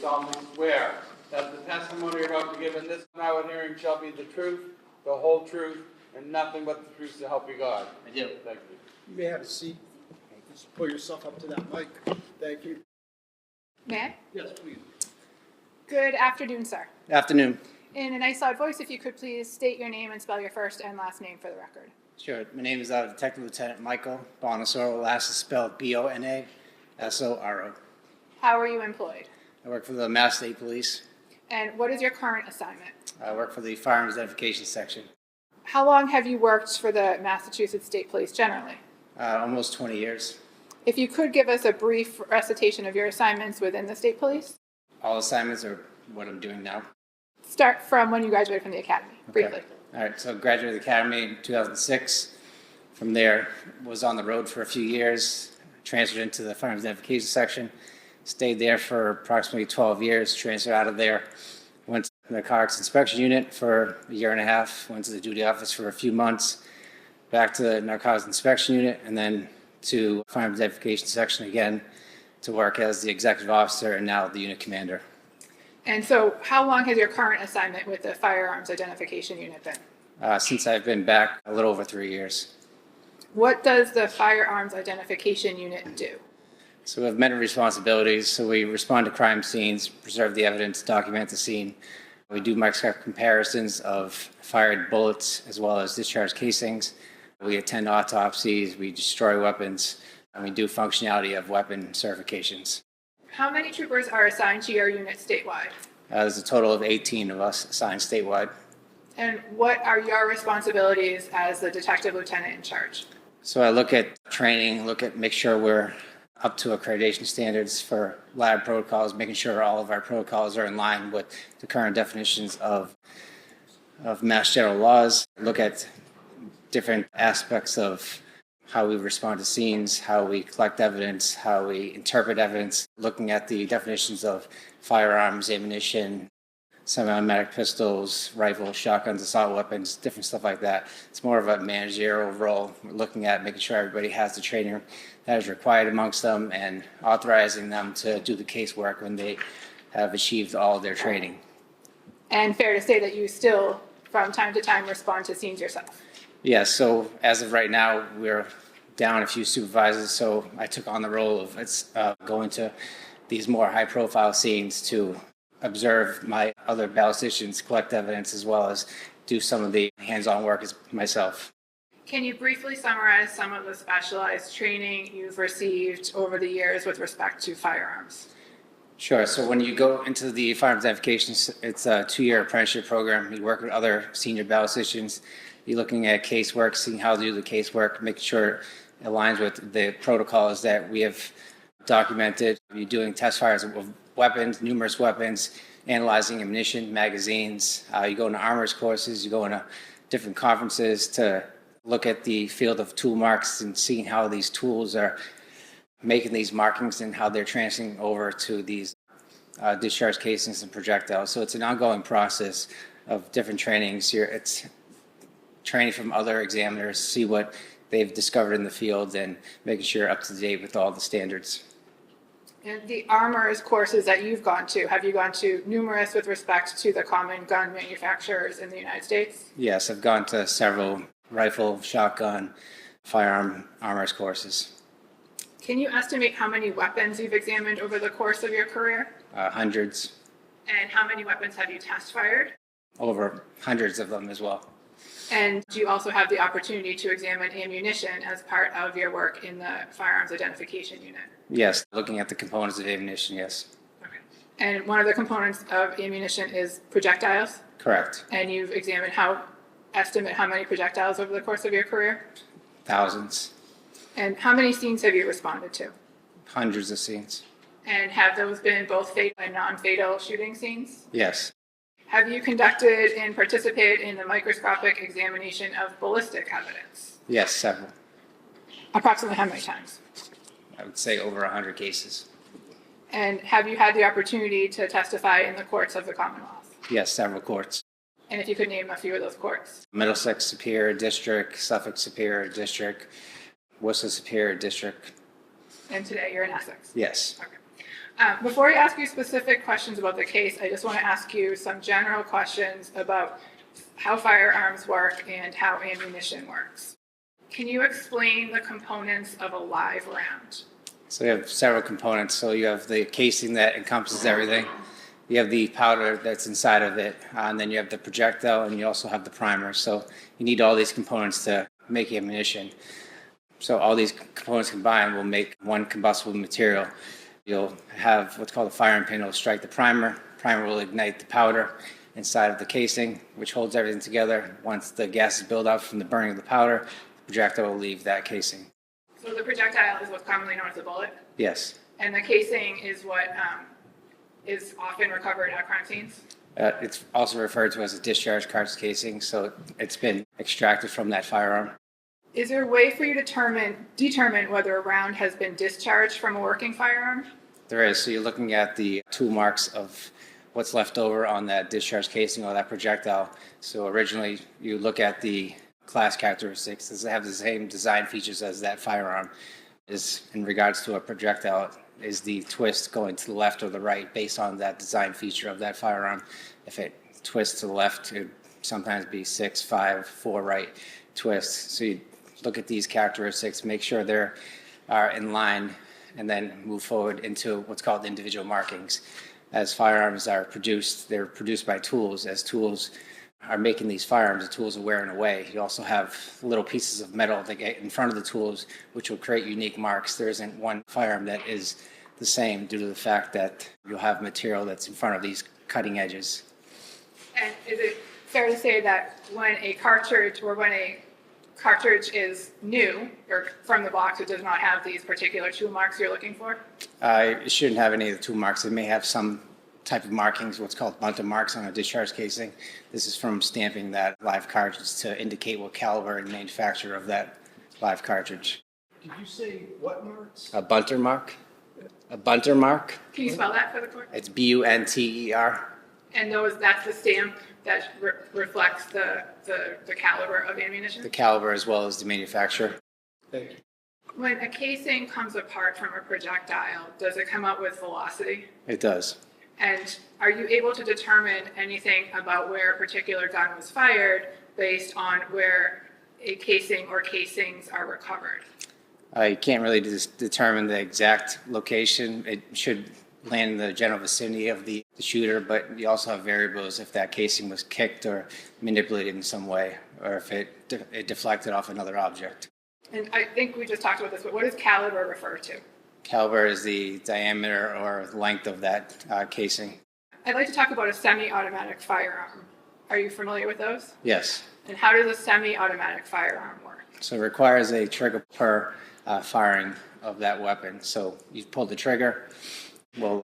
solemnly swear that the testimony you're about to give in this hour hearing shall be the truth, the whole truth, and nothing but the truth to help you God? I do. Thank you. You may have a seat. Just pull yourself up to that mic. Thank you. May I? Yes, please. Good afternoon, sir. Afternoon. In a nice loud voice, if you could please state your name and spell your first and last name for the record. Sure. My name is Detective Lieutenant Michael Bonasoro. Last is spelled Bonasoro. How are you employed? I work for the Mass State Police. And what is your current assignment? I work for the Firearms Identification Section. How long have you worked for the Massachusetts State Police generally? Almost 20 years. If you could give us a brief recitation of your assignments within the State Police. All assignments are what I'm doing now. Start from when you graduated from the academy, briefly. Okay. All right. So graduated the academy in 2006. From there, was on the road for a few years. Transferred into the Firearms Identification Section. Stayed there for approximately 12 years. Transferred out of there. Went to the Narcotics Inspection Unit for a year and a half. Went to the duty office for a few months. Back to the Narcotics Inspection Unit, and then to Firearms Identification Section again to work as the executive officer and now the unit commander. And so how long has your current assignment with the Firearms Identification Unit been? Since I've been back, a little over 3 years. What does the Firearms Identification Unit do? So we have many responsibilities. So we respond to crime scenes, preserve the evidence, document the scene. We do microscopic comparisons of fired bullets as well as discharged casings. We attend autopsies, we destroy weapons, and we do functionality of weapon certifications. How many troopers are assigned to your unit statewide? There's a total of 18 of us assigned statewide. And what are your responsibilities as the detective lieutenant in charge? So I look at training, make sure we're up to accreditation standards for lab protocols, making sure all of our protocols are in line with the current definitions of Mass General laws. Look at different aspects of how we respond to scenes, how we collect evidence, how we interpret evidence, looking at the definitions of firearms, ammunition, semi-automatic pistols, rifles, shotguns, assault weapons, different stuff like that. It's more of a managerial role. We're looking at making sure everybody has the training that is required amongst them and authorizing them to do the casework when they have achieved all of their training. And fair to say that you still, from time to time, respond to scenes yourself? Yes, so as of right now, we're down a few supervisors, so I took on the role of going to these more high-profile scenes to observe my other ballisticians, collect evidence, as well as do some of the hands-on work myself. Can you briefly summarize some of the specialized training you've received over the years with respect to firearms? Sure. So when you go into the Firearms Identification, it's a 2-year apprenticeship program. You work with other senior ballisticians. You're looking at casework, seeing how to do the casework, making sure it aligns with the protocols that we have documented. You're doing test fires of weapons, numerous weapons, analyzing ammunition, magazines. You go into armorers courses, you go into different conferences to look at the field of tool marks and seeing how these tools are making these markings and how they're transferring over to these discharge casings and projectiles. So it's an ongoing process of different trainings. It's training from other examiners, see what they've discovered in the field and making sure you're up to date with all the standards. And the armorers courses that you've gone to, have you gone to numerous with respect to the common gun manufacturers in the United States? Yes, I've gone to several rifle, shotgun, firearm armorers courses. Can you estimate how many weapons you've examined over the course of your career? Hundreds. And how many weapons have you test fired? Over hundreds of them as well. And do you also have the opportunity to examine ammunition as part of your work in the Firearms Identification Unit? Yes, looking at the components of ammunition, yes. Okay. And one of the components of ammunition is projectiles? Correct. And you've examined estimate how many projectiles over the course of your career? Thousands. And how many scenes have you responded to? Hundreds of scenes. And have those been both fatal and non-fatal shooting scenes? Yes. Have you conducted and participated in the microscopic examination of ballistic evidence? Yes, several. Approximately how many times? I would say over 100 cases. And have you had the opportunity to testify in the courts of the Commonwealth? Yes, several courts. And if you could name a few of those courts. Middlesex Superior District, Suffolk Superior District, Worcester Superior District. And today you're in Essex? Yes. Okay. Before I ask you specific questions about the case, I just want to ask you some general questions about how firearms work and how ammunition works. Can you explain the components of a live round? So we have several components. So you have the casing that encompasses everything. You have the powder that's inside of it, and then you have the projectile, and you also have the primer. So you need all these components to make ammunition. So all these components combined will make one combustible material. You'll have what's called a firing pin. It'll strike the primer. Primer will ignite the powder inside of the casing, which holds everything together. Once the gas is built up from the burning of the powder, the projectile will leave that casing. So the projectile is what's commonly known as a bullet, Yes. and the casing is what is often recovered at crime scenes? It's also referred to as a discharged cartridge casing, so it's been extracted from that firearm. Is there a way for you to determine whether a round has been discharged from a working firearm? There is. So you're looking at the tool marks of what's left over on that discharge casing or that projectile. So originally, you look at the class characteristics. Does it have the same design features as that firearm? Is in regards to a projectile, is the twist going to the left or the right based on that design feature of that firearm? If it twists to the left, it would sometimes be 6, 5, 4 right twists. So you look at these characteristics, make sure they are in line, and then move forward into what's called individual markings. As firearms are produced, they're produced by tools. As tools are making these firearms, the tools are wearing away. You also have little pieces of metal that get in front of the tools, which will create unique marks. There isn't one firearm that is the same due to the fact that you'll have material that's in front of these cutting edges. And is it fair to say that when a cartridge is new or from the box, it does not have these particular tool marks you're looking for? It shouldn't have any of the tool marks. It may have some type of markings, what's called bunter marks on a discharge casing. This is from stamping that live cartridge to indicate what caliber and manufacturer of that live cartridge. Did you say what marks? A bunter mark? A bunter mark? Can you spell that for the court? It's bunter. And that's the stamp that reflects the caliber of ammunition? The caliber as well as the manufacturer. Thank you. When a casing comes apart from a projectile, does it come out with velocity? It does. And are you able to determine anything about where a particular gun was fired based on where a casing or casings are recovered? I can't really determine the exact location. It should land in the general vicinity of the shooter, but you also have variables if that casing was kicked or manipulated in some way, or if it deflected off another object. And I think we just talked about this, but what does caliber refer to? Caliber is the diameter or length of that casing. I'd like to talk about a semi-automatic firearm. Are you familiar with those? Yes. And how does a semi-automatic firearm work? So it requires a trigger per firing of that weapon. So you pull the trigger, will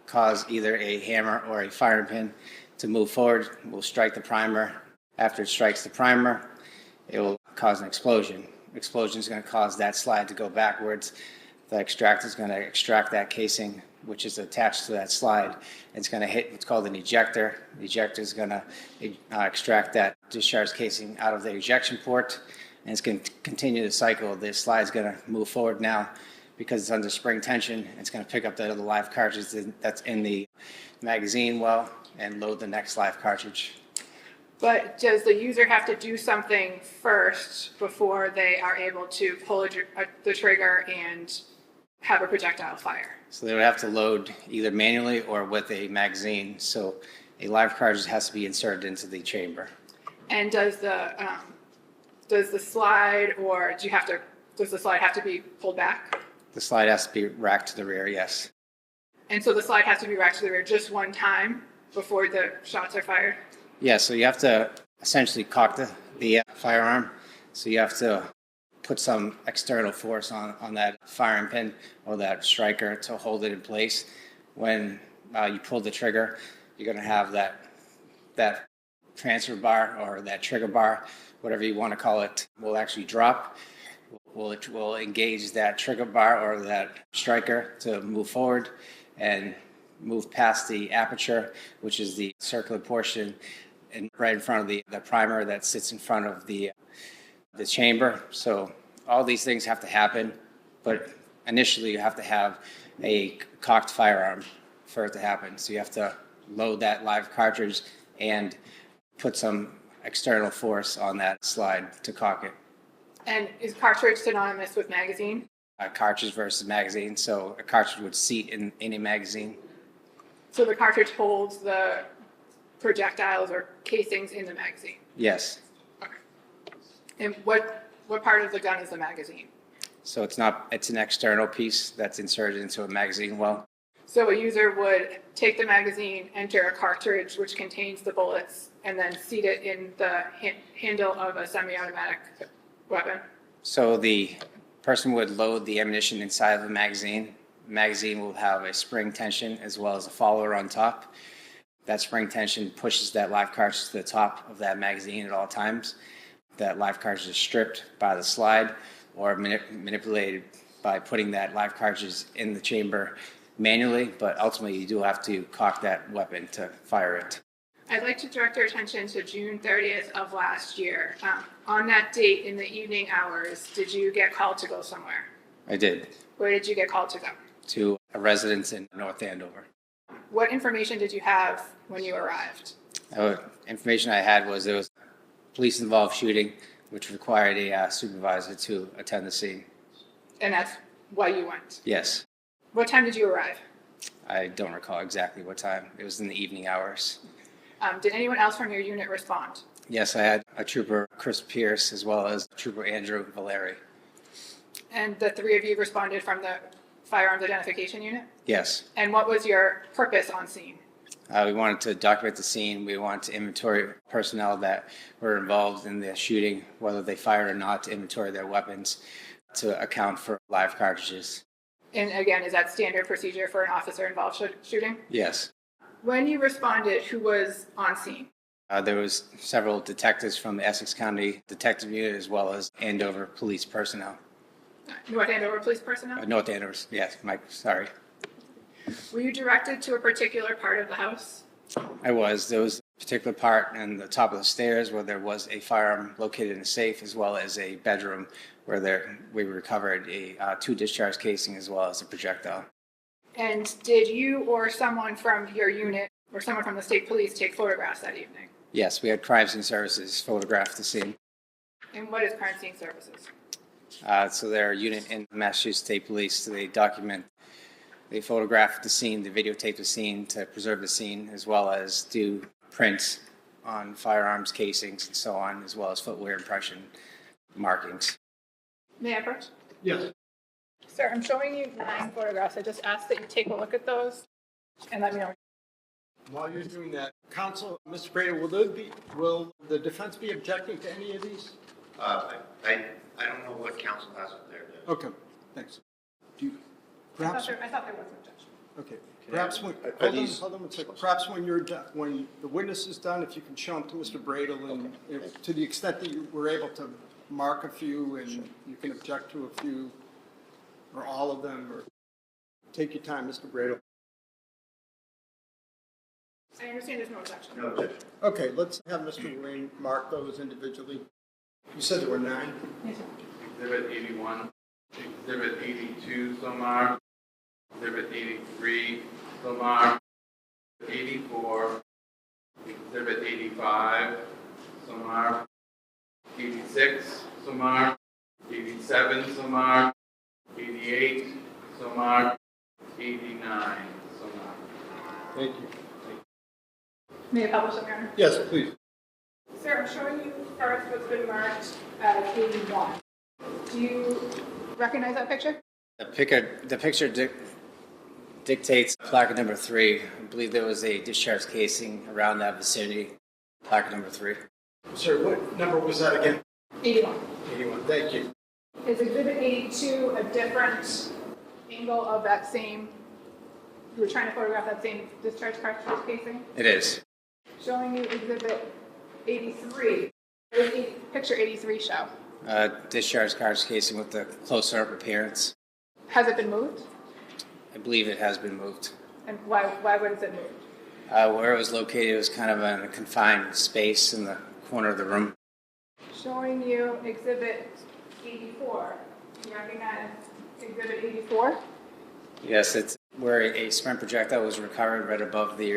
cause either a hammer or a firing pin to move forward. Will strike the primer. After it strikes the primer, it will cause an explosion. Explosion is going to cause that slide to go backwards. The extractor is going to extract that casing, which is attached to that slide. It's going to hit what's called an ejector. The ejector is going to extract that discharge casing out of the ejection port, and it's going to continue the cycle. This slide is going to move forward now because it's under spring tension. It's going to pick up that other live cartridge that's in the magazine well and load the next live cartridge. But does the user have to do something first before they are able to pull the trigger and have a projectile fire? So they would have to load either manually or with a magazine. So a live cartridge has to be inserted into the chamber. And does the slide does the slide have to be pulled back? The slide has to be racked to the rear, yes. And so the slide has to be racked to the rear just one time before the shots are fired? Yeah, so you have to essentially cock the firearm. So you have to put some external force on that firing pin or that striker to hold it in place. When you pull the trigger, you're going to have that transfer bar or that trigger bar, whatever you want to call it, will actually drop. It will engage that trigger bar or that striker to move forward and move past the aperture, which is the circular portion, and right in front of the primer that sits in front of the chamber. So all these things have to happen, but initially you have to have a cocked firearm for it to happen. So you have to load that live cartridge and put some external force on that slide to cock it. And is cartridge synonymous with magazine? A cartridge versus magazine. So a cartridge would seat in a magazine. So the cartridge holds the projectiles or casings in the magazine? Yes. Okay. And what part of the gun is the magazine? So it's an external piece that's inserted into a magazine well. So a user would take the magazine, enter a cartridge which contains the bullets, and then seat it in the handle of a semi-automatic weapon? So the person would load the ammunition inside of the magazine. The magazine will have a spring tension as well as a follower on top. That spring tension pushes that live cartridge to the top of that magazine at all times. That live cartridge is stripped by the slide or manipulated by putting that live cartridge in the chamber manually, but ultimately you do have to cock that weapon to fire it. I'd like to direct your attention to June 30th of last year. On that date, in the evening hours, did you get called to go somewhere? I did. Where did you get called to go? To a residence in North Andover. What information did you have when you arrived? Information I had was there was police-involved shooting, which required a supervisor to attend the scene. And that's why you went? Yes. What time did you arrive? I don't recall exactly what time. It was in the evening hours. Did anyone else from your unit respond? Yes, I had a trooper, Chris Pierce, as well as trooper Andrew Valeri. And the three of you responded from the Firearms Identification Unit? Yes. And what was your purpose on scene? We wanted to document the scene. We wanted to inventory personnel that were involved in the shooting, whether they fired or not, to inventory their weapons, to account for live cartridges. And again, is that standard procedure for an officer-involved shooting? Yes. When you responded, who was on scene? There was several detectives from the Essex County Detective Unit as well as Andover police personnel. North Andover police personnel? North Andover, yes, Mike, sorry. Were you directed to a particular part of the house? I was. There was a particular part in the top of the stairs where there was a firearm located in a safe, as well as a bedroom where we recovered two discharged casing as well as a projectile. And did you or someone from your unit or someone from the state police take photographs that evening? Yes, we had crime scene services photograph the scene. And what is crime scene services? So they're a unit in Massachusetts State Police. So they photograph the scene, they videotape the scene to preserve the scene, as well as do prints on firearms casings and so on, as well as footwear impression markings. May I approach? Yes. Sir, I'm showing you 9 photographs. I just asked that you take a look at those and let me know. While you're doing that, counsel, Mr. Brady, will the defense be objecting to any of these? I don't know what counsel has up there. Okay, thanks. Do you, I perhaps, thought there was an objection. okay, perhaps when, hold on one second. Perhaps when you're done, when the witness is done, if you can show them to Mr. Bradle, and if, to the extent that you were able to mark a few and you can object to a few, or all of them, or take your time, Mr. Bradle. I understand there's no objection. No objection. Okay, let's have Mr. Wayne mark those individually. You said there were 9? Yes, sir. Exhibit 81, Exhibit 82, so marked. Exhibit 83, so marked. 84, Exhibit 85, so marked. 86, so marked. 87, so marked. 88, so marked. 89, so marked. Thank you. May I publish them, Your Honor? Yes, please. Sir, I'm showing you first what's been marked as 81. Do you recognize that picture? The picture dictates plaque number 3. I believe there was a discharged casing around that vicinity. Plaque number 3. Sir, what number was that again? 81. 81, thank you. Is Exhibit 82 a different angle of that same, you were trying to photograph that same discharge cartridge casing? It is. Showing you Exhibit 83. What does picture 83 show? Discharged cartridge casing with the close-up appearance. Has it been moved? I believe it has been moved. And why was it moved? Where it was located, it was kind of in a confined space in the corner of the room. Showing you Exhibit 84. Do you recognize Exhibit 84? Yes, it's where a spent projectile was recovered right above the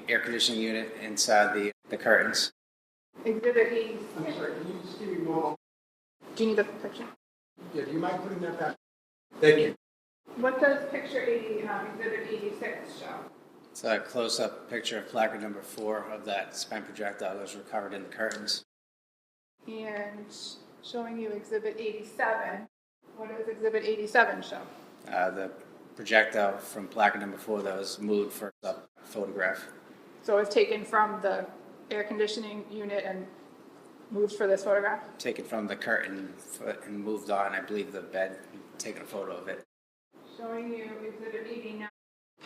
air conditioning unit inside the curtains. Exhibit 86. I'm sorry, can you just give me more? Do you need the picture? Yeah, do you mind putting that back? Thank you. What does picture 80, exhibit 86 show? It's a close-up picture of placard number 4 of that spent projectile that was recovered in the curtains. And showing you exhibit 87. What does exhibit 87 show? The projectile from placard number 4 that was moved for a photograph. So it's taken from the air conditioning unit and moved for this photograph? Taken from the curtain and moved on, I believe, the bed, taken a photo of it. Showing you exhibit 89.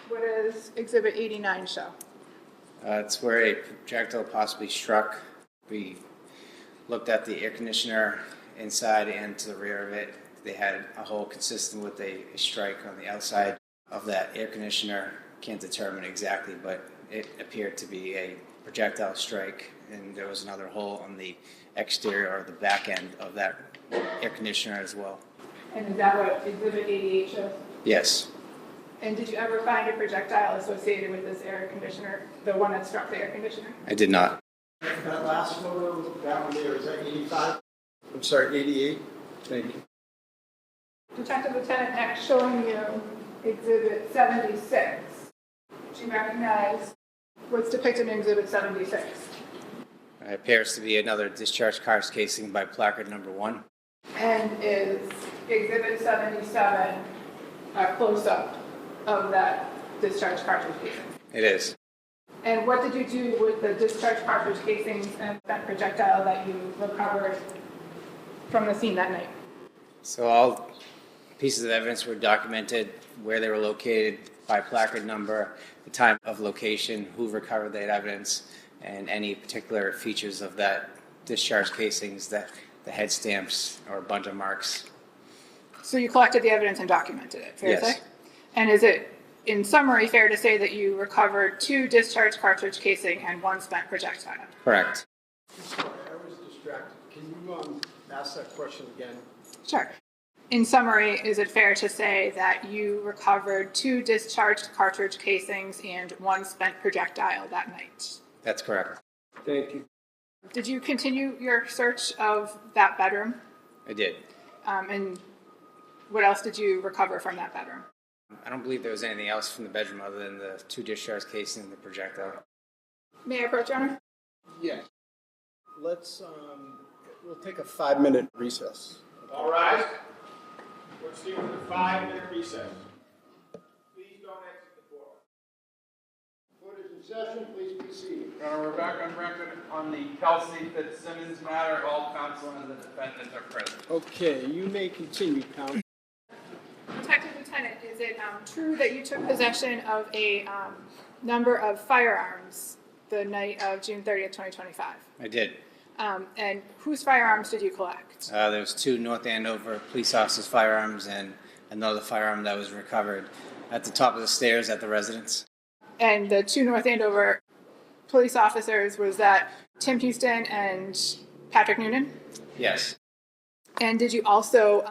What does exhibit 89 show? It's where a projectile possibly struck. We looked at the air conditioner inside and to the rear of it. They had a hole consistent with a strike on the outside of that air conditioner. Can't determine exactly, but it appeared to be a projectile strike, and there was another hole on the exterior or the back end of that air conditioner as well. And is that what exhibit 88 shows? Yes, And did you ever find a projectile associated with this air conditioner, the one that struck the air conditioner? I did not. That last photo, that one there, is that 85? I'm sorry, 88? Thank you. Detective Lieutenant next showing you exhibit 76. Do you recognize what's depicted in exhibit 76? It appears to be another discharged car's casing by placard number 1. And is exhibit 77 a close-up of that discharged cartridge casing? It is. And what did you do with the discharged cartridge casings and that projectile that you recovered from the scene that night? So all pieces of evidence were documented, where they were located by placard number, the time of location, who recovered that evidence, and any particular features of that discharge casings, that the head stamps or bunch of marks. So you collected the evidence and documented it, fair to Yes. say? And is it, in summary, fair to say that you recovered 2 discharged cartridge casing and 1 spent projectile? Correct. Sorry, I was distracted. Can you ask that question again? Sure. In summary, is it fair to say that you recovered 2 discharged cartridge casings and 1 spent projectile that night? That's correct. Thank you. Did you continue your search of that bedroom? I did. And what else did you recover from that bedroom? I don't believe there was anything else from the bedroom other than the 2 discharge casings and the projectile. May I approach, Your Honor? Yes. Let's, we'll take a 5-minute recess. All rise. We're still in a 5-minute recess. Please don't exit the floor. Court is in session, please be seated. Your Honor, we're back on record on the Kelsey Fitzsimmons matter. All counsel and the defendant are present. Okay, you may continue, counsel. Detective Lieutenant, is it true that you took possession of a number of firearms the night of June 30th, 2025? I did. And whose firearms did you collect? There was 2 North Andover police officers' firearms and another firearm that was recovered at the top of the stairs at the residence. And the 2 North Andover police officers, was that Tim Houston and Patrick Noonan? Yes, And did you also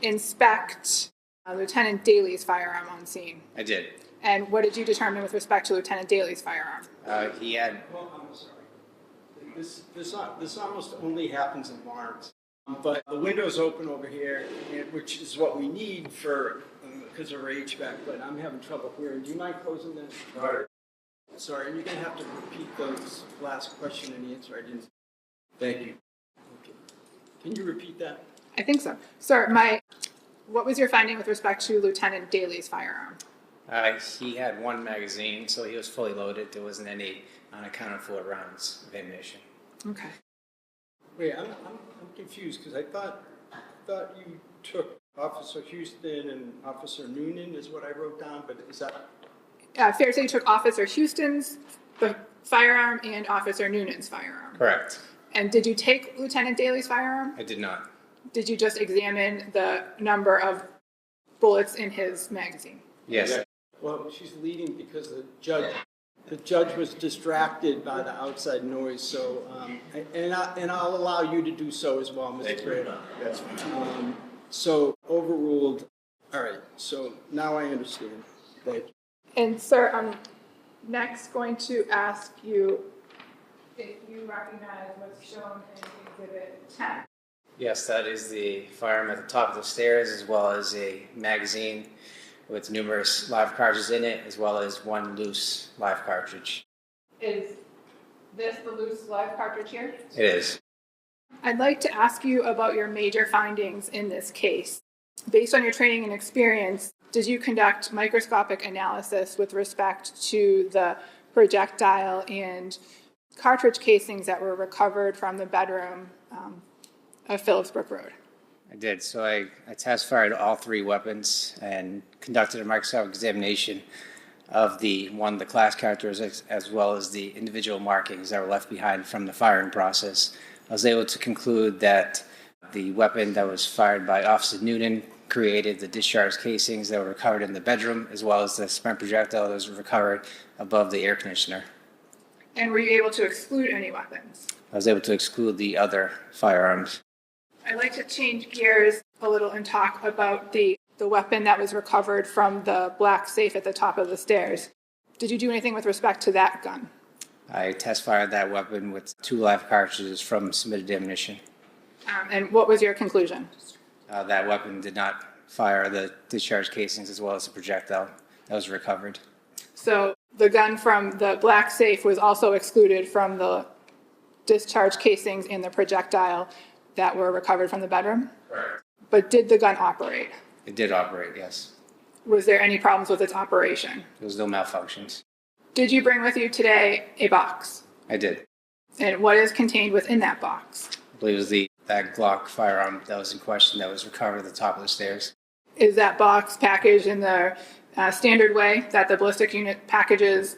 inspect Lieutenant Daly's firearm on scene? I did. And what did you determine with respect to Lieutenant Daly's firearm? He had Well, I'm sorry. This almost only happens in Lawrence. But the window's open over here, which is what we need for, because of our HVAC, but I'm having trouble hearing. Do you mind closing that? Right. Sorry, and you're going to have to repeat those last question and answer. I didn't. Thank you. Okay. Can you repeat that? I think so. Sir, what was your finding with respect to Lieutenant Daly's firearm? he had 1 magazine, so he was fully loaded. There wasn't any unaccounted for rounds of ammunition. Okay. Wait, I'm confused because I thought you took Officer Houston and Officer Noonan is what I wrote down, but is that? Fair to say you took Officer Houston's firearm and Officer Noonan's firearm. Correct. And did you take Lieutenant Daly's firearm? I did not. Did you just examine the number of bullets in his magazine? Yes. Well, she's leading because the judge was distracted by the outside noise. So, and I'll allow you to do so as well, Mr. Brady. That's fine. So overruled. All right, so now I understand. Thank you. And sir, I'm next going to ask you if you recognize what's shown in Exhibit 10. Yes, that is the firearm at the top of the stairs, as well as a magazine with numerous live cartridges in it, as well as one loose live cartridge. Is this the loose live cartridge here? It is. I'd like to ask you about your major findings in this case. Based on your training and experience, did you conduct microscopic analysis with respect to the projectile and cartridge casings that were recovered from the bedroom of Phillipsbrook Road? I did. So I test fired all three weapons and conducted a microscopic examination of the class characteristics as well as the individual markings that were left behind from the firing process. I was able to conclude that the weapon that was fired by Officer Noonan created the discharged casings that were recovered in the bedroom, as well as the spent projectile that was recovered above the air conditioner. And were you able to exclude any weapons? I was able to exclude the other firearms. I'd like to change gears a little and talk about the weapon that was recovered from the black safe at the top of the stairs. Did you do anything with respect to that gun? I test fired that weapon with 2 live cartridges from submitted ammunition. And what was your conclusion? That weapon did not fire the discharged casings as well as the projectile that was recovered. So the gun from the black safe was also excluded from the discharged casings and the projectile that were recovered from the bedroom? Correct. But did the gun operate? It did operate, yes. Was there any problems with its operation? There was no malfunctions. Did you bring with you today a box? I did. And what is contained within that box? I believe it was that Glock firearm that was in question that was recovered at the top of the stairs. Is that box packaged in the standard way that the ballistic unit packages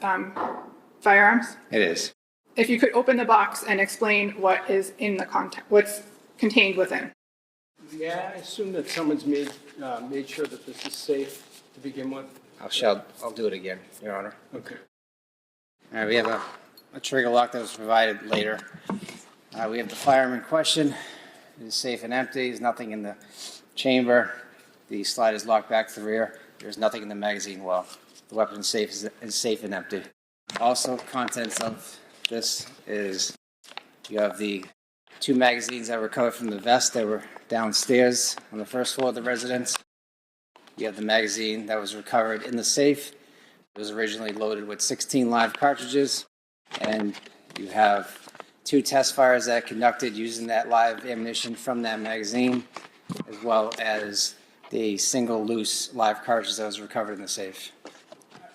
firearms? It is. If you could open the box and explain what is in the content, what's contained within. Yeah, I assume that someone's made sure that this is safe to begin with. I'll do it again, Your Honor. Okay. All right, we have a trigger lock that was provided later. We have the firearm in question. It is safe and empty. There's nothing in the chamber. The slide is locked back to the rear. There's nothing in the magazine well. The weapon is safe and empty. Also, contents of this is you have the 2 magazines that were recovered from the vest that were downstairs on the first floor of the residence. You have the magazine that was recovered in the safe. It was originally loaded with 16 live cartridges, and you have 2 test fires that conducted using that live ammunition from that magazine, as well as the single loose live cartridge that was recovered in the safe.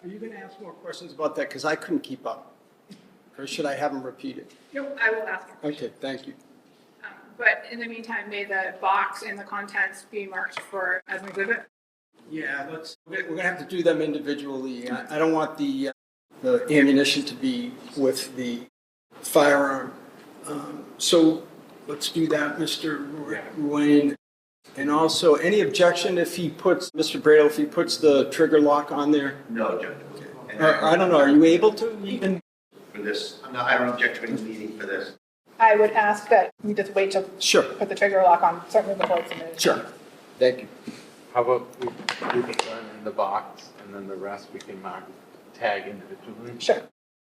Are you going to ask more questions about that? Because I couldn't keep up. Or should I have them repeated? No, I will ask. Okay, thank you. But in the meantime, may the box and the contents be marked as an exhibit? Yeah, we're going to have to do them individually. I don't want the ammunition to be with the firearm. So let's do that, Mr. Ruane. And also, any objection if Mr. Bradle, if he puts the trigger lock on there? No, Judge. I don't know, are you able to even? For this, I don't object to any meeting for this. I would ask that you just wait to Sure. put the trigger lock on, certainly before it's submitted. Sure. Thank you. How about we do the gun in the box, and then the rest we can tag individually? Sure.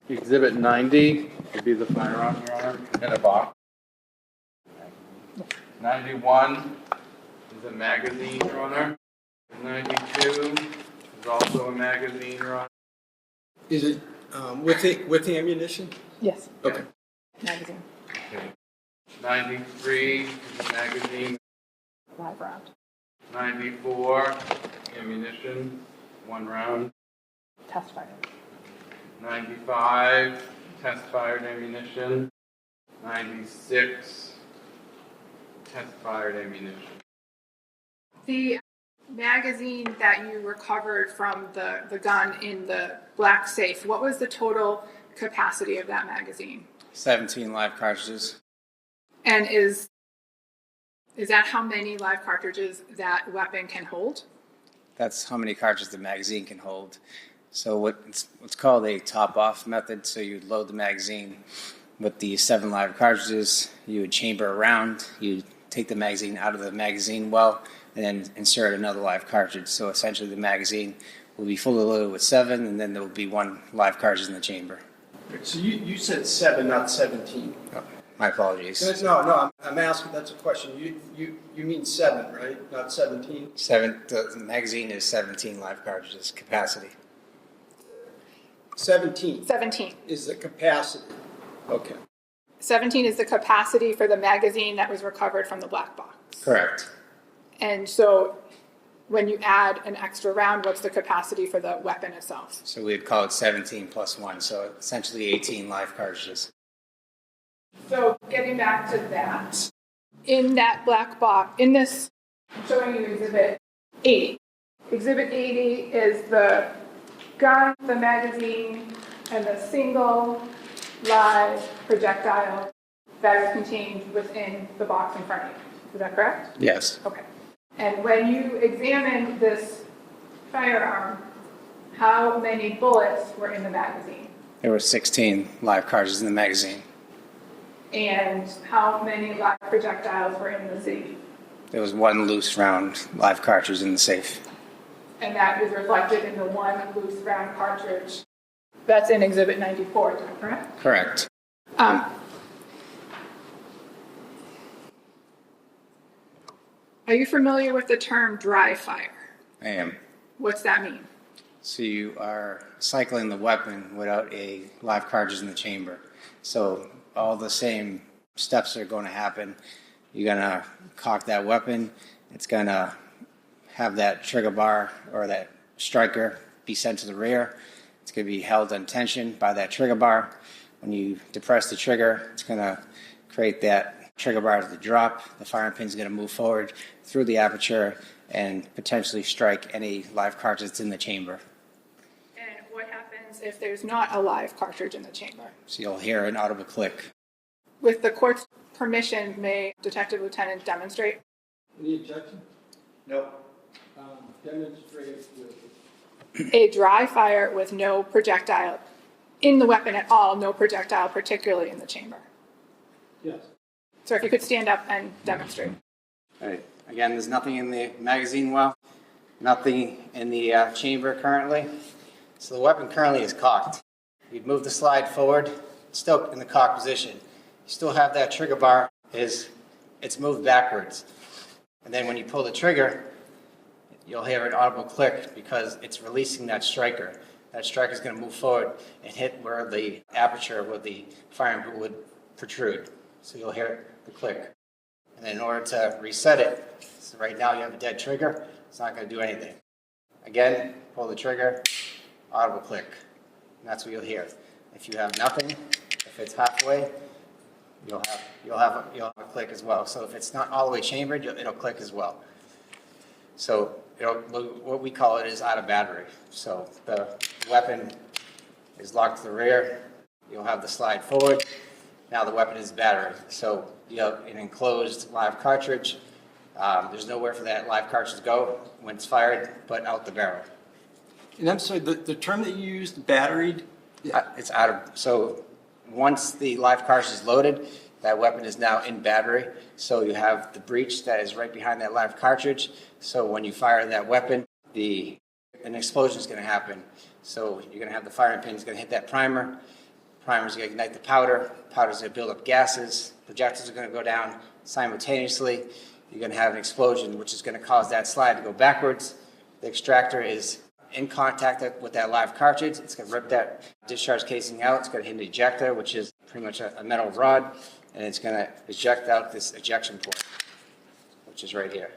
Exhibit 90 would be the firearm, Your Honor, in a box. 91 is a magazine, Your Honor. 92 is also a magazine, Your Honor. Is it with the ammunition? Yes, Okay. magazine, Okay. 93 is a magazine. live round, 94, ammunition, 1 round. test fire. 95, test-fired ammunition. 96, test-fired ammunition. The magazine that you recovered from the gun in the black safe, what was the total capacity of that magazine? 17 live cartridges. And is that how many live cartridges that weapon can hold? That's how many cartridges the magazine can hold. So what's called a top-off method. So you load the magazine with the 7 live cartridges. You would chamber around. You take the magazine out of the magazine well, and then insert another live cartridge. So essentially the magazine will be fully loaded with 7, and then there will be 1 live cartridge in the chamber. So you said 7, not 17. Oh, my apologies. No, I'm asking, that's a question. You mean 7, right? Not 17? The magazine is 17 live cartridges capacity. 17 17. is the capacity. Okay. 17 is the capacity for the magazine that was recovered from the black box. Correct. And so when you add an extra round, what's the capacity for the weapon itself? So we'd call it 17 plus 1, so essentially 18 live cartridges. So getting back to that, in that black box, in this, I'm showing you Exhibit 80. Exhibit 80 is the gun, the magazine, and the single live projectile that is contained within the box in front of you. Is that correct? Yes. Okay. And when you examined this firearm, how many bullets were in the magazine? There were 16 live cartridges in the magazine. And how many live projectiles were in the safe? There was 1 loose round live cartridge in the safe. And that is reflected in the 1 loose round cartridge that's in Exhibit 94, is that correct? Correct. Are you familiar with the term dry fire? I am. What's that mean? So you are cycling the weapon without a live cartridge in the chamber. So all the same steps are going to happen. You're going to cock that weapon. It's going to have that trigger bar or that striker be sent to the rear. It's going to be held in tension by that trigger bar. When you depress the trigger, it's going to create that trigger bar to drop. The firing pin is going to move forward through the aperture and potentially strike any live cartridge that's in the chamber. And what happens if there's not a live cartridge in the chamber? So you'll hear an audible click. With the court's permission, may Detective Lieutenant demonstrate? Any objection? No. Demonstrate with. A dry fire with no projectile in the weapon at all, no projectile particularly in the chamber. Yes. So if you could stand up and demonstrate. All right. Again, there's nothing in the magazine well, nothing in the chamber currently. So the weapon currently is cocked. You'd move the slide forward, it's still in the cocked position. You still have that trigger bar, it's moved backwards. And then when you pull the trigger, you'll hear an audible click because it's releasing that striker. That striker is going to move forward and hit where the aperture where the firing pin would protrude. So you'll hear the click. And then in order to reset it, so right now you have a dead trigger, it's not going to do anything. Again, pull the trigger, audible click. And that's what you'll hear. If you have nothing, if it's halfway, you'll have a click as well. So if it's not all the way chambered, it'll click as well. So what we call it is out of battery. So the weapon is locked to the rear. You'll have the slide forward. Now the weapon is battery. So you have an enclosed live cartridge. There's nowhere for that live cartridge to go when it's fired, but out the barrel. And I'm sorry, the term that you used, batteried? It's out of, so once the live cartridge is loaded, that weapon is now in battery. So you have the breech that is right behind that live cartridge. So when you fire that weapon, an explosion is going to happen. So you're going to have the firing pin is going to hit that primer. Primer is going to ignite the powder. Powder is going to build up gases. Projectiles are going to go down simultaneously. You're going to have an explosion, which is going to cause that slide to go backwards. The extractor is in contact with that live cartridge. It's going to rip that discharge casing out. It's going to hit an ejector, which is pretty much a metal rod, and it's going to eject out this ejection port, which is right here.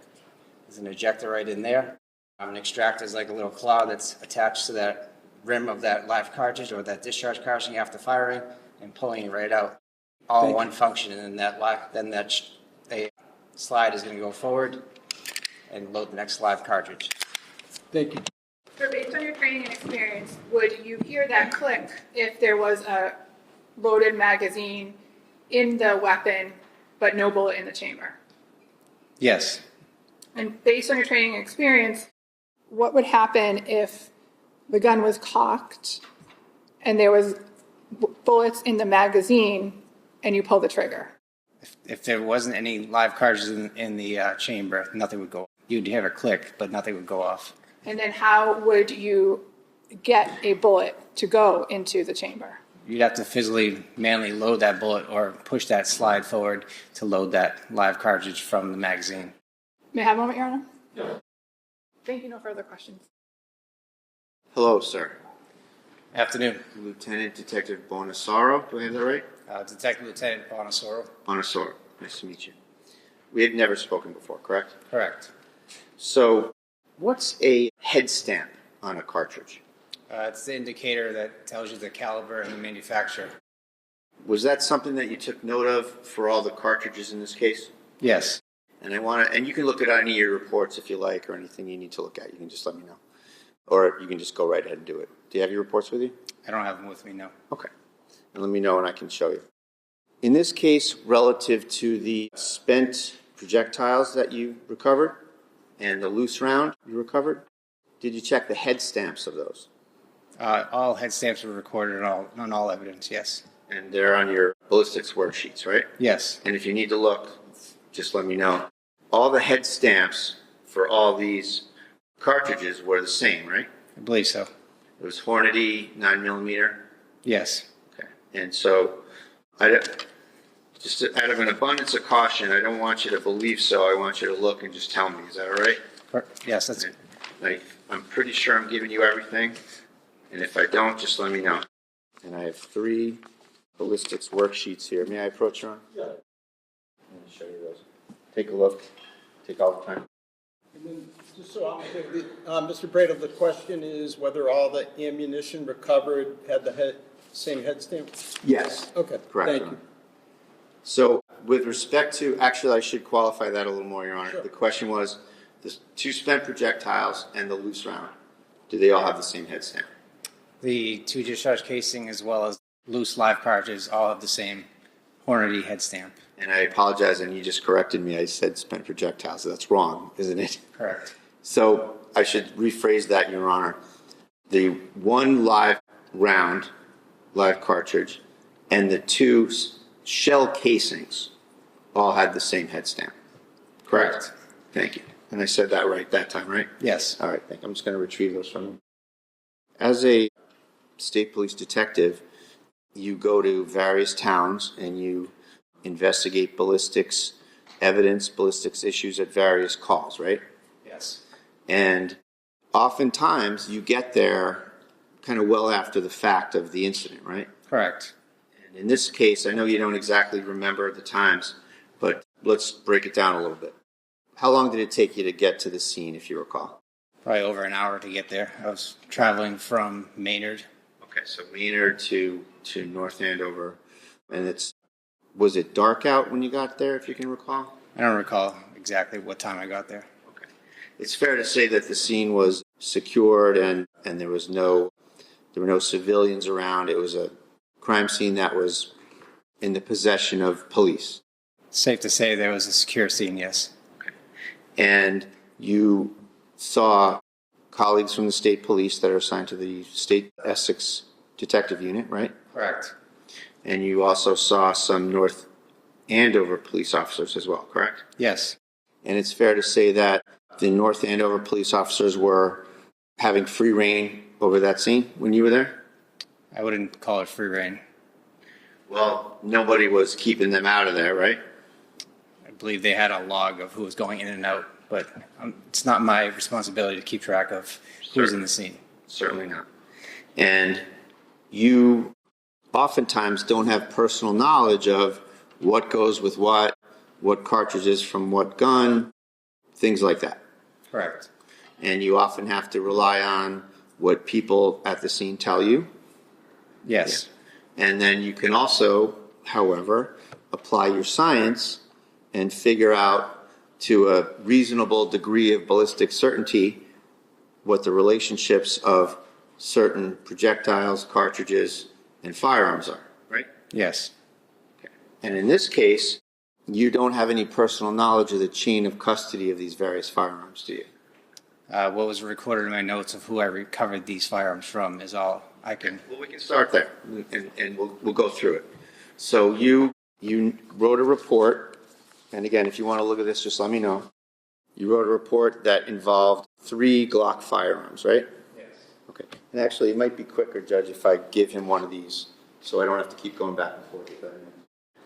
There's an ejector right in there. An extractor is like a little claw that's attached to that rim of that live cartridge or that discharge cartridge after firing and pulling it right out. All one function, and then that slide is going to go forward and load the next live cartridge. Thank you. So based on your training and experience, would you hear that click if there was a loaded magazine in the weapon but no bullet in the chamber? Yes. And based on your training and experience, what would happen if the gun was cocked and there was bullets in the magazine and you pull the trigger? If there wasn't any live cartridges in the chamber, nothing would go. You'd hear a click, but nothing would go off. And then how would you get a bullet to go into the chamber? You'd have to physically, manually load that bullet or push that slide forward to load that live cartridge from the magazine. May I have a moment, Your Honor? Yeah. Thank you. No further questions. Hello, sir. Afternoon. Lieutenant Detective Bonasoro, do I have that right? Detective Lieutenant Bonasoro. Bonasoro, nice to meet you. We have never spoken before, correct? Correct. So, what's a head stamp on a cartridge? It's the indicator that tells you the caliber and the manufacturer. Was that something that you took note of for all the cartridges in this case? Yes. And and you can look at any of your reports if you like, or anything you need to look at. You can just let me know. Or you can just go right ahead and do it. Do you have your reports with you? I don't have them with me, no. Okay. And let me know and I can show you. In this case, relative to the spent projectiles that you recovered and the loose round you recovered, did you check the head stamps of those? All head stamps were recorded on all evidence, yes. And they're on your ballistics worksheets, right? Yes. And if you need to look, just let me know. All the head stamps for all these cartridges were the same, right? I believe so. It was Hornady 9mm. Yes. Okay. And so, just out of an abundance of caution, I don't want you to believe so. I want you to look and just tell me. Is that all right? Yes, that's I'm pretty sure I'm giving you everything. And if I don't, just let me know. And I have 3 ballistics worksheets here. May I approach you on? Yeah. I'm going to show you those. Take a look. Take all the time. And then, just so I'm clear, Mr. Bradle, the question is whether all the ammunition recovered had the same head stamp? Yes. Okay, Correct. thank Your you. Honor. So, with respect to, actually, I should qualify that a little more, Your Honor. Sure. The question was, the 2 spent projectiles and the loose round, do they all have the same head stamp? the 2 discharge casing as well as loose live cartridges all have the same Hornady head stamp. And I apologize, and you just corrected me. I said spent projectiles. That's wrong, isn't it? Correct. So I should rephrase that, Your Honor. The 1 live round, live cartridge, and the 2 shell casings all had the same head stamp. Correct? Thank you. And I said that right that time, right? Yes. All right, thank you. I'm just going to retrieve those from you. As a state police detective, you go to various towns and you investigate ballistics evidence, ballistics issues at various calls, right? Yes. And oftentimes you get there kind of well after the fact of the incident, right? Correct. And in this case, I know you don't exactly remember the times, but let's break it down a little bit. How long did it take you to get to the scene, if you recall? Probably over an hour to get there. I was traveling from Maynard. Okay, so Maynard to North Andover, and was it dark out when you got there, if you can recall? I don't recall exactly what time I got there. Okay. It's fair to say that the scene was secured and there were no civilians around. It was a crime scene that was in the possession of police. Safe to say there was a secure scene, yes. Okay. And you saw colleagues from the state police that are assigned to the state Essex Detective Unit, right? Correct. And you also saw some North Andover police officers as well, correct? Yes. And it's fair to say that the North Andover police officers were having free reign over that scene when you were there? I wouldn't call it free reign. Well, nobody was keeping them out of there, right? I believe they had a log of who was going in and out, but it's not my responsibility to keep track of who's in the scene. Certainly not. And you oftentimes don't have personal knowledge of what goes with what cartridges from what gun, things like that. Correct. And you often have to rely on what people at the scene tell you. Yes. Yeah. And then you can also, however, apply your science and figure out to a reasonable degree of ballistic certainty what the relationships of certain projectiles, cartridges, and firearms are, right? Yes. Okay. And in this case, you don't have any personal knowledge of the chain of custody of these various firearms, do you? What was recorded in my notes of who I recovered these firearms from is all I can. Well, we can start there, and we'll go through it. So you wrote a report, and again, if you want to look at this, just let me know. You wrote a report that involved 3 Glock firearms, right? Yes. Okay. And actually, it might be quicker, Judge, if I give him one of these, so I don't have to keep going back and forth with that.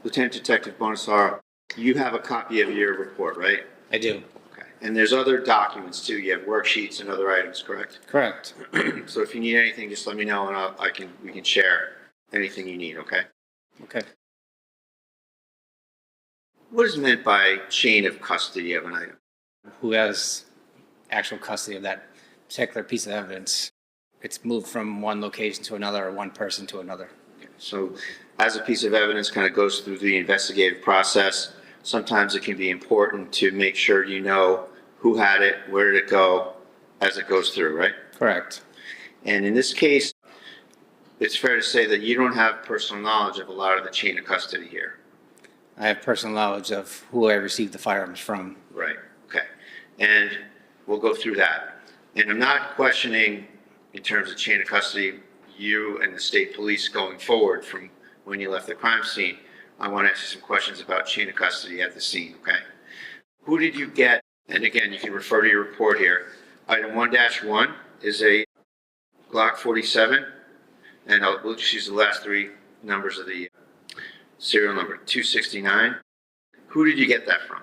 Lieutenant Detective Bonasoro, you have a copy of your report, right? I do. Okay. And there's other documents too. You have worksheets and other items, correct? Correct. So if you need anything, just let me know, and we can share anything you need. Okay. Okay. What is meant by chain of custody of an item? Who has actual custody of that particular piece of evidence? It's moved from one location to another or one person to another. So as a piece of evidence kind of goes through the investigative process, sometimes it can be important to make sure you know who had it, where did it go, as it goes through, right? Correct. And in this case, it's fair to say that you don't have personal knowledge of a lot of the chain of custody here. I have personal knowledge of who I received the firearms from. Right, okay. And we'll go through that. And I'm not questioning, in terms of chain of custody, you and the state police going forward from when you left the crime scene. I want to ask you some questions about chain of custody at the scene, okay? Who did you get? And again, you can refer to your report here. Item 1-1 is a Glock 47, and we'll just use the last 3 numbers of the serial number, 269. Who did you get that from?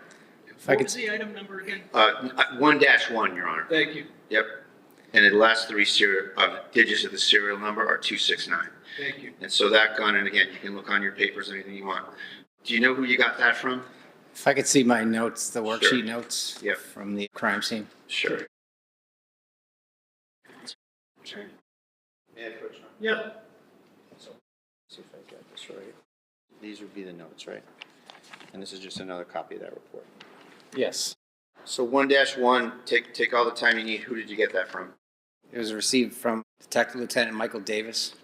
What was the item number again? 1-1, Your Honor. Thank you. Yep. And the last 3 digits of the serial number are 269. Thank you. And so that gun, and again, you can look on your papers, anything you want. Do you know who you got that from? If I could see my notes, the worksheet Sure. notes Yep. from the crime scene. Sure. Yep. So, see if I got this right. These would be the notes, right? And this is just another copy of that report. Yes. So 1-1, take all the time you need. Who did you get that from? It was received from Detective Lieutenant Michael Davis.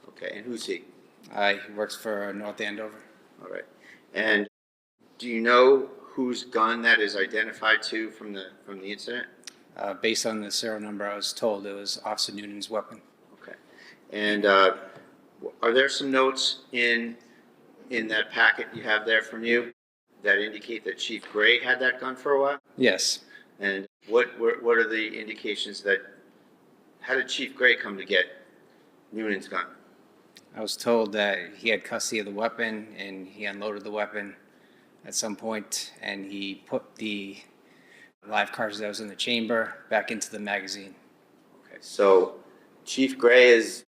Okay, and who's he? He works for North Andover. All right. And do you know whose gun that is identified to from the incident? Based on the serial number, I was told it was Officer Noonan's weapon. Okay. And are there some notes in that packet you have there from you that indicate that Chief Gray had that gun for a while? Yes. And what are the indications that, how did Chief Gray come to get Noonan's gun? I was told that he had custody of the weapon and he unloaded the weapon at some point and he put the live cartridge that was in the chamber back into the magazine. Okay, so Chief Gray is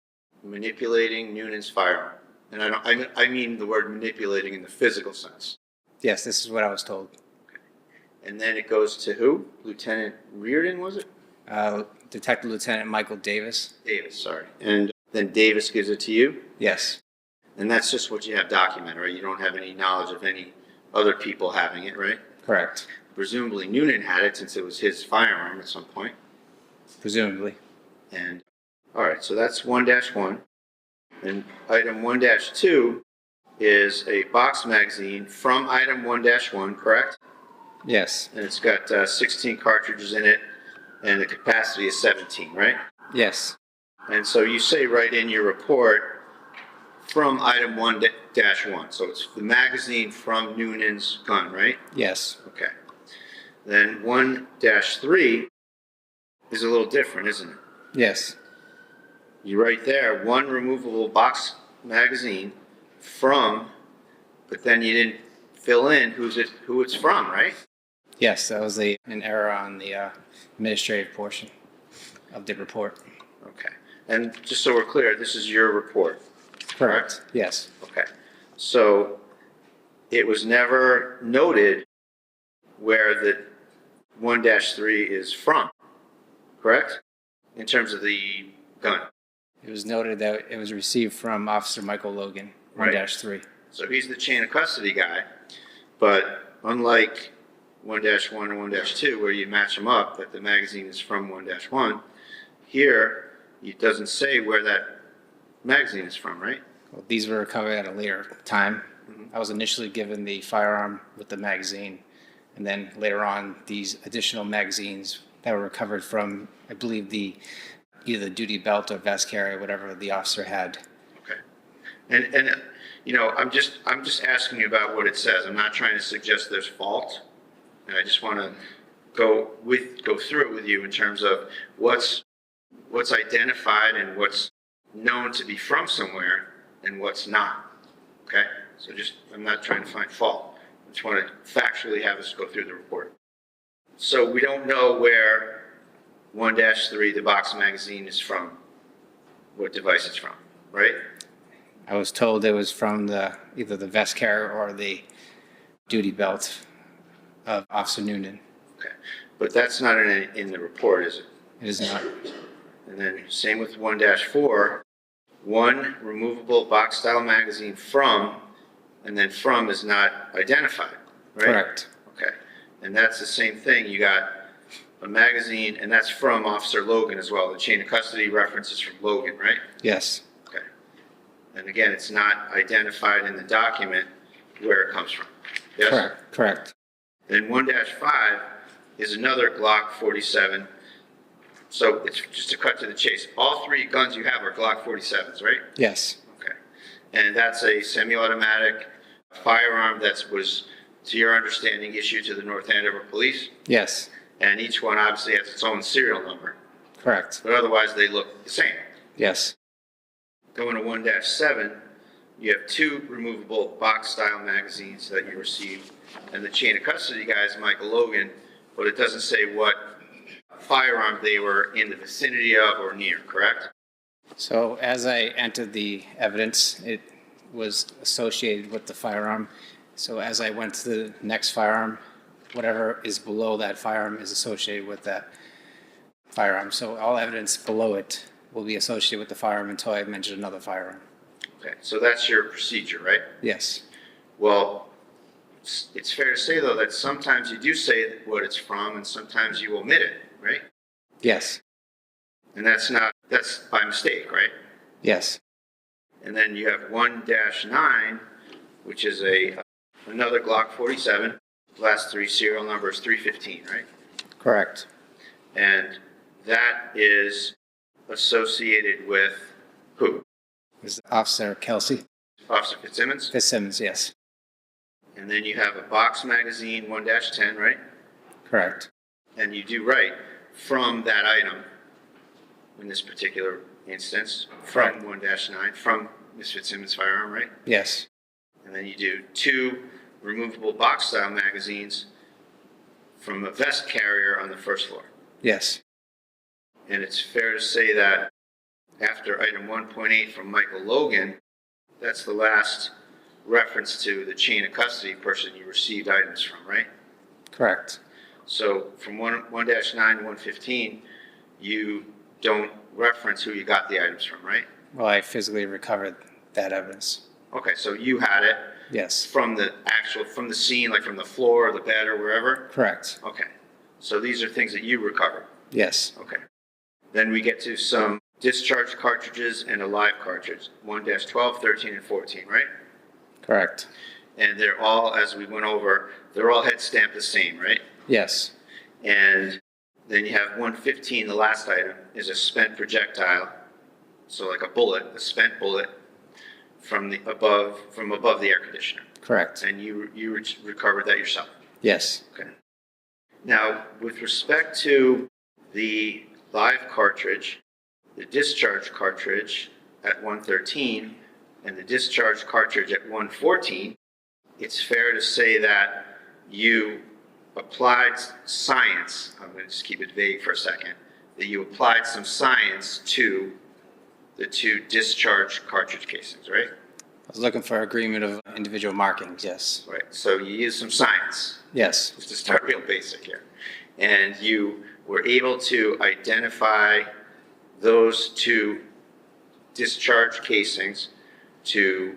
manipulating Noonan's firearm. And I mean the word manipulating in the physical sense. Yes, this is what I was told. Okay. And then it goes to who? Lieutenant Reardon, was it? Detective Lieutenant Michael Davis. Davis, sorry. And then Davis gives it to you? Yes. And that's just what you have documented, right? You don't have any knowledge of any other people having it, right? Correct. Presumably Noonan had it since it was his firearm at some point. Presumably. And, all right, so that's 1-1. And item 1-2 is a box magazine from item 1-1, correct? Yes. And it's got 16 cartridges in it, and the capacity is 17, right? Yes. And so you say right in your report, from item 1-1. So it's the magazine from Noonan's gun, right? Yes. Okay. Then 1-3 is a little different, isn't it? Yes. You write there, one removable box magazine from, but then you didn't fill in who it's from, right? Yes, that was an error on the administrative portion of the report. Okay. And just so we're clear, this is your report. Correct. Yes. Okay. So it was never noted where the 1-3 is from, correct? In terms of the gun. It was noted that it was received from Officer Michael Logan, Right. 1-3. So he's the chain of custody guy, but unlike 1-1 and 1-2, where you match them up, that the magazine is from 1-1, here it doesn't say where that magazine is from, right? Well, these were recovered at a later time. I was initially given the firearm with the magazine, and then later on, these additional magazines that were recovered from, I believe, either the duty belt or vest carrier, whatever the officer had. Okay. And you know, I'm just asking you about what it says. I'm not trying to suggest there's fault, and I just want to go through it with you in terms of what's identified and what's known to be from somewhere and what's not. Okay? So I'm not trying to find fault. I just want to factually have us go through the report. So we don't know where 1-3, the box magazine, is from, what device it's from, right? I was told it was from either the vest carrier or the duty belt of Officer Noonan. Okay. But that's not in the report, is it? It is not. And then same with 1-4, one removable box style magazine from, and then from is not identified, right? Correct. Okay. And that's the same thing. You got a magazine, and that's from Officer Logan as well. The chain of custody reference is from Logan, right? Yes. Okay. And again, it's not identified in the document where it comes from. Yes? Correct. Correct. Then 1-5 is another Glock 47. So it's just to cut to the chase. All three guns you have are Glock 47s, right? Yes. Okay. And that's a semi-automatic firearm that was, to your understanding, issued to the North Andover Police. Yes. And each one obviously has its own serial number. Correct. But otherwise they look the same. Yes. Going to 1-7, you have two removable box style magazines that you received. And the chain of custody guy is Michael Logan, but it doesn't say what firearm they were in the vicinity of or near, correct? So as I entered the evidence, it was associated with the firearm. So as I went to the next firearm, whatever is below that firearm is associated with that firearm. So all evidence below it will be associated with the firearm until I mention another firearm. Okay, so that's your procedure, right? Yes. Well, it's fair to say, though, that sometimes you do say what it's from and sometimes you omit it, right? Yes. And that's by mistake, right? Yes. And then you have 1-9, which is another Glock 47. Last three serial number is 315, right? Correct. And that is associated with who? Is Officer Kelsey Officer Fitzsimmons? Fitzsimmons? Yes. And then you have a box magazine 1-10, right? Correct. And you do write from that item in this particular instance, from 1-9, from Ms. Fitzsimmons' firearm, right? Yes. And then you do two removable box style magazines from a vest carrier on the first floor. Yes. And it's fair to say that after item 1.8 from Michael Logan, that's the last reference to the chain of custody person you received items from, right? Correct. So from 1-9 to 115, you don't reference who you got the items from, right? Well, I physically recovered that evidence. Okay, so you had it Yes. from the scene, like from the floor or the bed or wherever? Correct. Okay, so these are things that you recovered. Yes. Okay. Then we get to some discharged cartridges and a live cartridge, 1-12, 13, and 14, right? Correct. And they're all, as we went over, they're all head stamped the same, right? Yes. And then you have 115, the last item, is a spent projectile. So like a bullet, a spent bullet from above the air conditioner. Correct. And you recovered that yourself. Yes. Okay. Now, with respect to the live cartridge, the discharge cartridge at 113, and the discharge cartridge at 114, it's fair to say that you applied science. I'm going to just keep it vague for a second. That you applied some science to the two discharge cartridge casings, right? I was looking for agreement of individual markings. Yes. Right. So you used some science. Yes. Just to start real basic here. And you were able to identify those two discharge casings to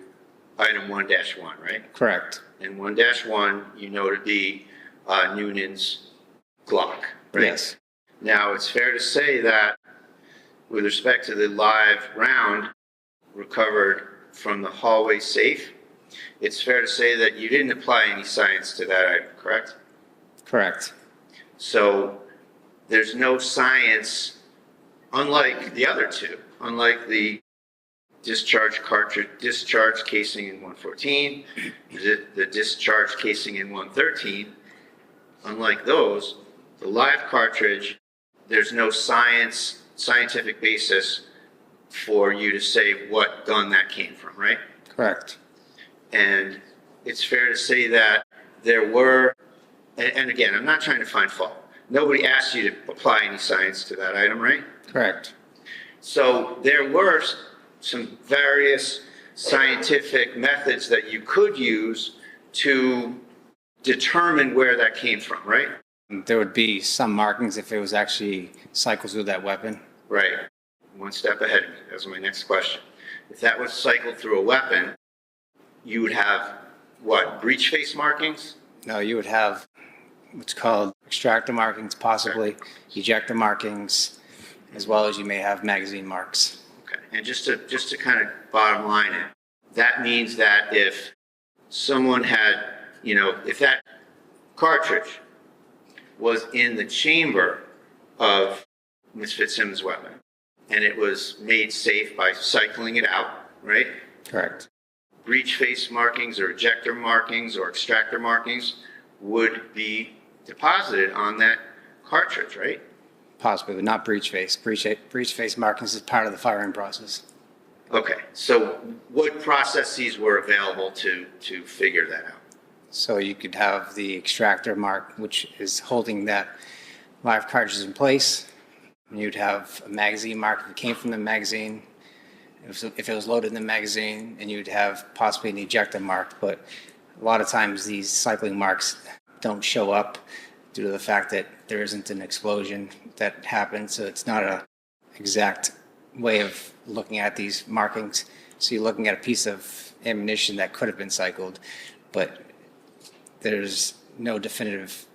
item 1-1, right? Correct. And 1-1, you know to be Noonan's Glock, right? Yes. Now, it's fair to say that with respect to the live round recovered from the hallway safe, it's fair to say that you didn't apply any science to that item, correct? Correct. So there's no science, unlike the other two, unlike the discharge casing in 114, the discharge casing in 113, unlike those, The live cartridge, there's no scientific basis for you to say what gun that came from, right? Correct. And it's fair to say that there were, and again, I'm not trying to find fault. Nobody asked you to apply any science to that item, right? Correct. So there were some various scientific methods that you could use to determine where that came from, right? There would be some markings if it was actually cycled through that weapon. Right. One step ahead of me. That's my next question. If that was cycled through a weapon, you would have what? Breech face markings? No, you would have what's called extractor markings, possibly ejector markings, as well as you may have magazine marks. Okay. And just to kind of bottom line it, that means that if someone had, if that cartridge was in the chamber of Ms. Fitzsimmons' weapon, and it was made safe by cycling it out, right? Correct. Breech face markings or ejector markings or extractor markings would be deposited on that cartridge, right? Possibly, but not breech face. Breech face markings is part of the firing process. Okay, so what processes were available to figure that out? So you could have the extractor mark, which is holding that live cartridge in place. You'd have a magazine mark that came from the magazine, if it was loaded in the magazine, and you'd have possibly an ejector mark. But a lot of times these cycling marks don't show up due to the fact that there isn't an explosion that happened. So it's not an exact way of looking at these markings. So you're looking at a piece of ammunition that could have been cycled, but there's no definitive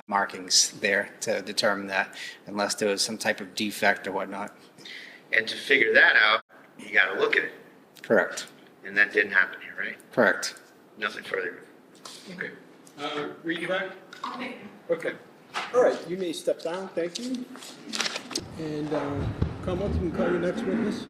markings there to determine that unless there was some type of defect or whatnot. And to figure that out, you got to look at it. Correct. And that didn't happen here, right? Correct. Nothing further. Okay. Read it back? Okay. All right, you may step down, thank you. And Commonwealth, you can call your next witness.